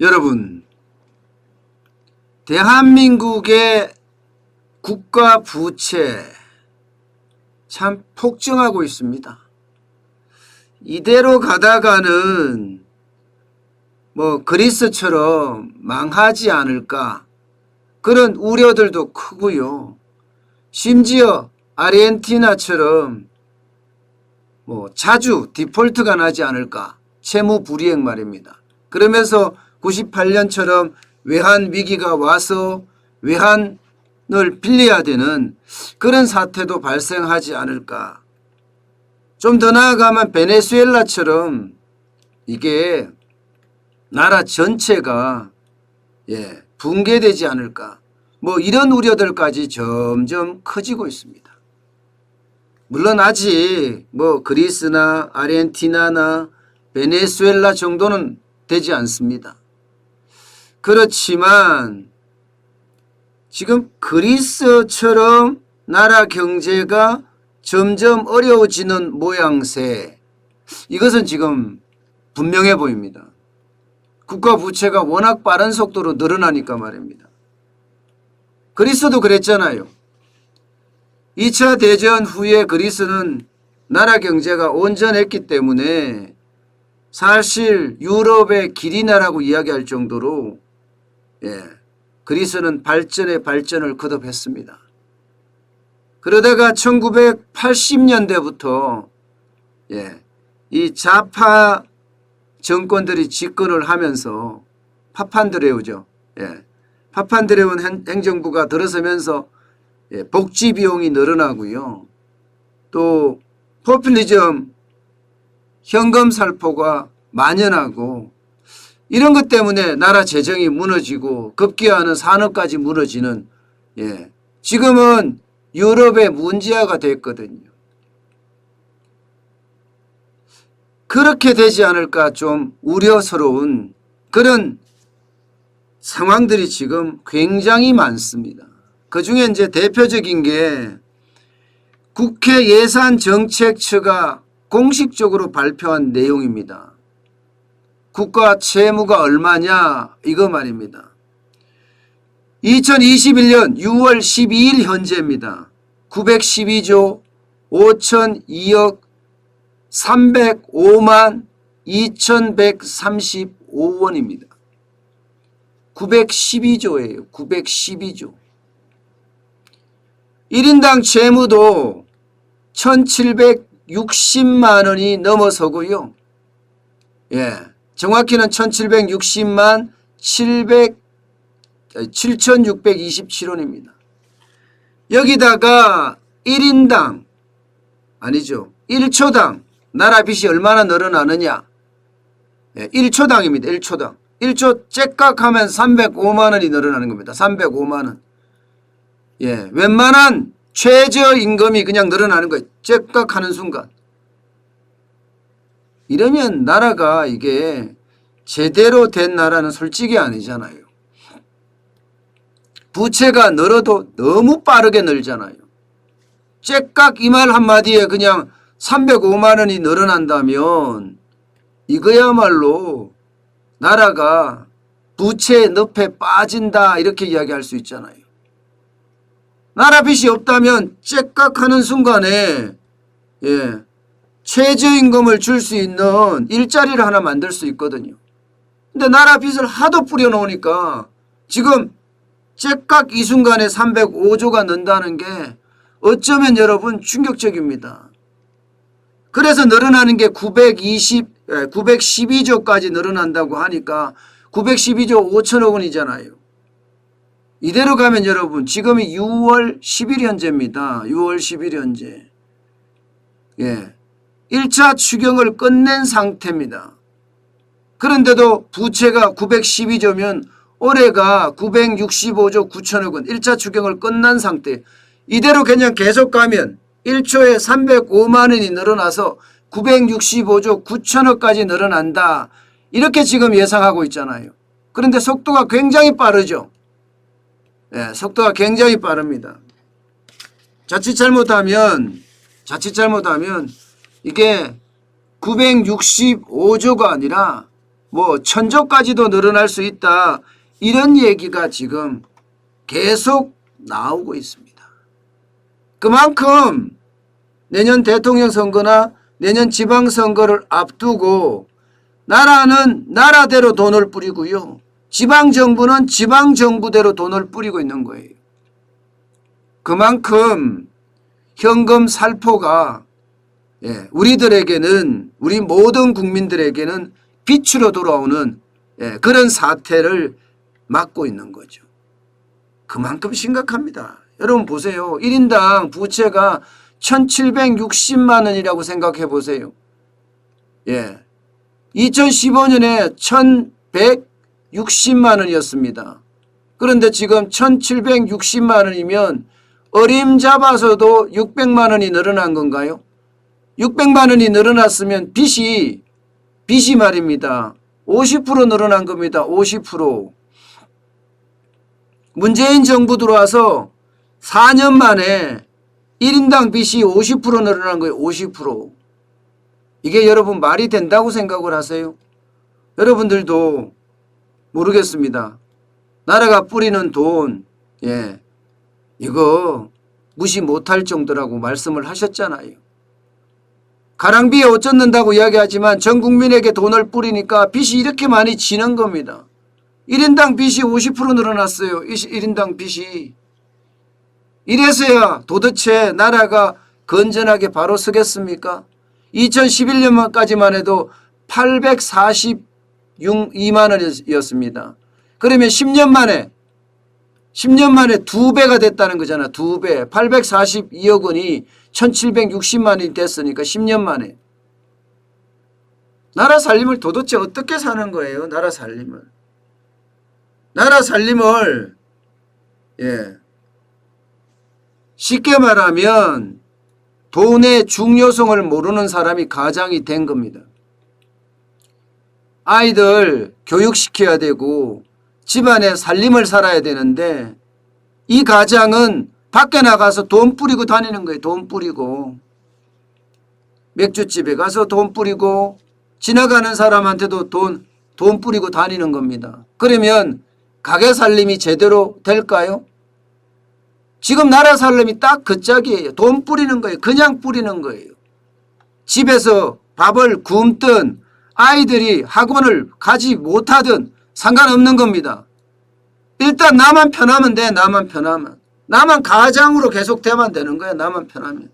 여러분, 대한민국의 국가 부채 참 폭증하고 있습니다. 이대로 가다가는 그리스처럼 망하지 않을까 그런 우려들도 크고요. 심지어 아르헨티나처럼 자주 디폴트가 나지 않을까, 채무 불이행 말입니다. 그러면서 98년처럼 외환 위기가 와서 외환을 빌려야 되는 그런 사태도 발생하지 않을까. 좀 더 나아가면 베네수엘라처럼 이게 나라 전체가 붕괴되지 않을까. 이런 우려들까지 점점 커지고 있습니다. 물론 아직 그리스나 아르헨티나나 베네수엘라 정도는 되지 않습니다. 그렇지만 지금 그리스처럼 나라 경제가 점점 어려워지는 모양새, 이것은 지금 분명해 보입니다. 국가 부채가 워낙 빠른 속도로 늘어나니까 말입니다. 그리스도 그랬잖아요. 2차 대전 후에 그리스는 나라 경제가 온전했기 때문에 사실 유럽의 기리나라고 이야기할 정도로 그리스는 발전에 발전을 거듭했습니다. 그러다가 1980년대부터 이 좌파 정권들이 집권을 하면서 파판드레우죠. 파판드레우 행정부가 들어서면서 복지 비용이 늘어나고요. 또 포퓰리즘 현금 살포가 만연하고 이런 것 때문에 나라 재정이 무너지고 급기야는 산업까지 무너지는 지금은 유럽의 문제아가 됐거든요. 그렇게 되지 않을까 좀 우려스러운 그런 상황들이 지금 굉장히 많습니다. 그중에 이제 대표적인 게 국회 예산정책처가 공식적으로 발표한 내용입니다. 국가 채무가 얼마냐 이거 말입니다. 2021년 6월 12일 현재입니다. 912조 5,002억 305만 2,135원입니다. 912조예요. 912조. 1인당 채무도 1,760만 원이 넘어서고요. 정확히는 1,760만 7,627원입니다. 여기다가 1인당 아니죠. 1초당 나라 빚이 얼마나 늘어나느냐. 1초당입니다. 1초당. 1초 째깍하면 305만 원이 늘어나는 겁니다. 305만 원. 웬만한 최저임금이 그냥 늘어나는 거예요. 째깍하는 순간. 이러면 나라가 이게 제대로 된 나라는 솔직히 아니잖아요. 부채가 늘어도 너무 빠르게 늘잖아요. 째깍 이 말 한마디에 그냥 305만 원이 늘어난다면 이거야말로 나라가 부채의 늪에 빠진다 이렇게 이야기할 수 있잖아요. 나라 빚이 없다면 째깍하는 순간에 최저임금을 줄 수 있는 일자리를 하나 만들 수 있거든요. 근데 나라 빚을 하도 뿌려놓으니까 지금 째깍 이 순간에 305조가 는다는 게 어쩌면 여러분 충격적입니다. 그래서 늘어나는 게 912조까지 늘어난다고 하니까 912조 5천억 원이잖아요. 이대로 가면 여러분 지금이 6월 10일 현재입니다. 6월 10일 현재. 1차 추경을 끝낸 상태입니다. 그런데도 부채가 912조면 올해가 965조 9천억 원 1차 추경을 끝난 상태. 이대로 그냥 계속 가면 1초에 305만 원이 늘어나서 965조 9천억까지 늘어난다. 이렇게 지금 예상하고 있잖아요. 그런데 속도가 굉장히 빠르죠. 속도가 굉장히 빠릅니다. 자칫 잘못하면 이게 965조가 아니라 뭐 천조까지도 늘어날 수 있다. 이런 얘기가 지금 계속 나오고 있습니다. 그만큼 내년 대통령 선거나 내년 지방선거를 앞두고 나라는 나라대로 돈을 뿌리고요. 지방정부는 지방정부대로 돈을 뿌리고 있는 거예요. 그만큼 현금 살포가 우리들에게는 우리 모든 국민들에게는 빛으로 돌아오는 그런 사태를 맞고 있는 거죠. 그만큼 심각합니다. 여러분 보세요. 1인당 부채가 1760만 원이라고 생각해 보세요. 2015년에 1160만 원이었습니다. 그런데 지금 1760만 원이면 어림잡아서도 600만 원이 늘어난 건가요? 600만 원이 늘어났으면 빚이 말입니다. 50% 늘어난 겁니다. 50%. 문재인 정부 들어와서 4년 만에 1인당 빚이 50% 늘어난 거예요. 50%. 이게 여러분 말이 된다고 생각을 하세요? 여러분들도 모르겠습니다. 나라가 뿌리는 돈, 이거 무시 못할 정도라고 말씀을 하셨잖아요. 가랑비에 옷 젖는다고 이야기하지만 전 국민에게 돈을 뿌리니까 빚이 이렇게 많이 지는 겁니다. 1인당 빚이 50% 늘어났어요. 1인당 빚이. 이래서야 도대체 나라가 건전하게 바로 서겠습니까? 2011년까지만 해도 842만 원이었습니다. 그러면 10년 만에 2배가 됐다는 거잖아. 2배. 842억 원이 1760만 원이 됐으니까 10년 만에. 나라 살림을 도대체 어떻게 사는 거예요? 나라 살림을. 쉽게 말하면 돈의 중요성을 모르는 사람이 가장이 된 겁니다. 아이들 교육시켜야 되고 집안에 살림을 살아야 되는데 이 가장은 밖에 나가서 돈 뿌리고 다니는 거예요. 돈 뿌리고. 맥주집에 가서 돈 뿌리고 지나가는 사람한테도 돈 뿌리고 다니는 겁니다. 그러면 가게 살림이 제대로 될까요? 지금 나라 살림이 딱 그 짝이에요. 돈 뿌리는 거예요. 그냥 뿌리는 거예요. 집에서 밥을 굶든 아이들이 학원을 가지 못하든 상관없는 겁니다. 일단 나만 편하면 돼. 나만 편하면. 나만 가장으로 계속 되면 되는 거야. 나만 편하면.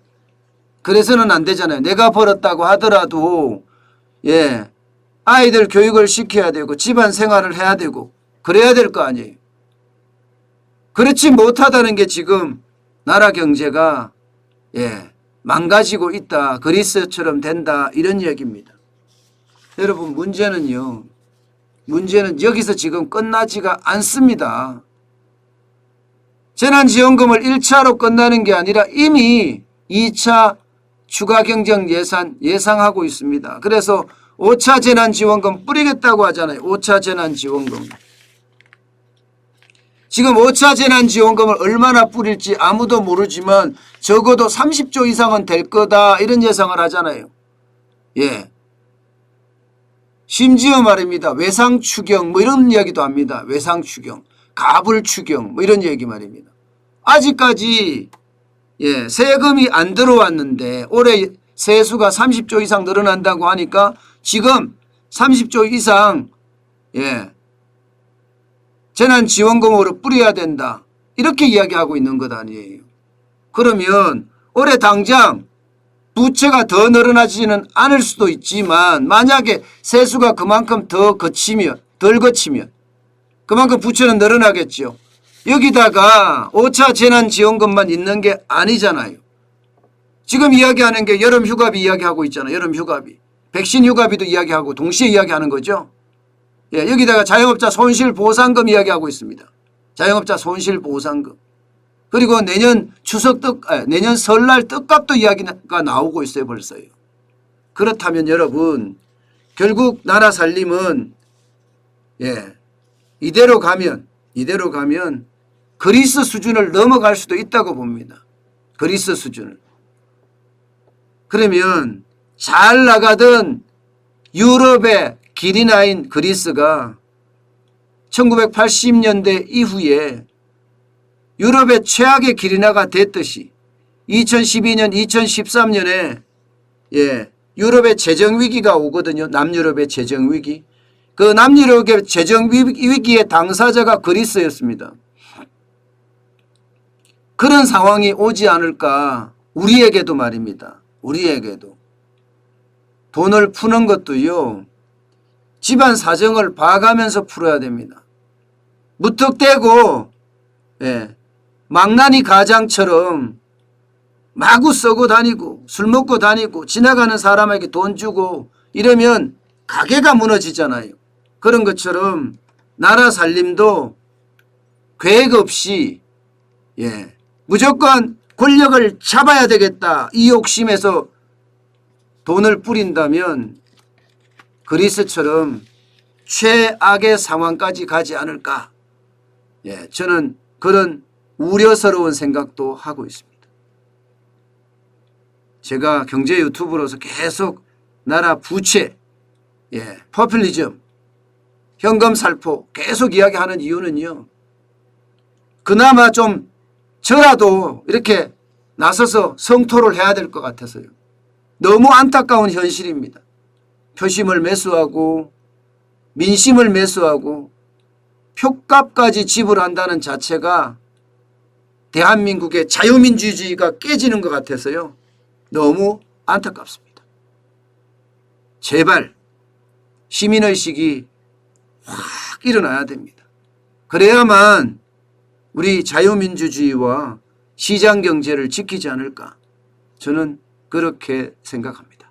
그래서는 안 되잖아요. 내가 벌었다고 하더라도 아이들 교육을 시켜야 되고 집안 생활을 해야 되고 그래야 될 거 아니에요. 그렇지 못하다는 게 지금 나라 경제가 망가지고 있다. 그리스처럼 된다. 이런 얘기입니다. 여러분 문제는 여기서 지금 끝나지가 않습니다. 재난지원금을 1차로 끝나는 게 아니라 이미 2차 추가 경정 예상하고 있습니다. 그래서 5차 재난지원금 뿌리겠다고 하잖아요. 5차 재난지원금. 지금 5차 재난지원금을 얼마나 뿌릴지 아무도 모르지만 적어도 30조 이상은 될 거다 이런 예상을 하잖아요. 심지어 말입니다. 외상추경 뭐 이런 이야기도 합니다. 외상추경, 가불추경 뭐 이런 얘기 말입니다. 아직까지 세금이 안 들어왔는데 올해 세수가 30조 이상 늘어난다고 하니까 지금 30조 이상 재난지원금으로 뿌려야 된다. 이렇게 이야기하고 있는 것 아니에요. 그러면 올해 당장 부채가 더 늘어나지는 않을 수도 있지만 만약에 세수가 그만큼 덜 거치면 그만큼 부채는 늘어나겠죠. 여기다가 5차 재난지원금만 있는 게 아니잖아요. 지금 이야기하는 게 여름휴가비 이야기하고 있잖아요. 여름휴가비. 백신 휴가비도 이야기하고 동시에 이야기하는 거죠. 여기다가 자영업자 손실보상금 이야기하고 있습니다. 자영업자 손실보상금. 그리고 내년 내년 설날 떡값도 이야기가 나오고 있어요. 벌써요. 그렇다면 여러분 결국 나라 살림은 이대로 가면 그리스 수준을 넘어갈 수도 있다고 봅니다. 그리스 수준을. 그러면 잘 나가던 유럽의 길이 나인 그리스가 1980년대 이후에 유럽의 최악의 길이나가 됐듯이 2012년, 2013년에 유럽의 재정위기가 오거든요. 남유럽의 재정위기. 그 남유럽의 재정위기의 당사자가 그리스였습니다. 그런 상황이 오지 않을까. 우리에게도 말입니다. 우리에게도. 돈을 푸는 것도요. 집안 사정을 봐가면서 풀어야 됩니다. 무턱대고 망나니 가장처럼 마구 쓰고 다니고 술 먹고 다니고 지나가는 사람에게 돈 주고 이러면 가게가 무너지잖아요. 그런 것처럼 나라 살림도 계획 없이 무조건 권력을 잡아야 되겠다 이 욕심에서 돈을 뿌린다면 그리스처럼 최악의 상황까지 가지 않을까. 저는 그런 우려스러운 생각도 하고 있습니다. 제가 경제 유튜브로서 계속 나라 부채, 포퓰리즘, 현금 살포 계속 이야기하는 이유는요. 그나마 좀 저라도 이렇게 나서서 성토를 해야 될 것 같아서요. 너무 안타까운 현실입니다. 표심을 매수하고 민심을 매수하고 표값까지 지불한다는 자체가 대한민국의 자유민주주의가 깨지는 것 같아서요. 너무 안타깝습니다. 제발 시민의식이 확 일어나야 됩니다. 그래야만 우리 자유민주주의와 시장경제를 지키지 않을까. 저는 그렇게 생각합니다.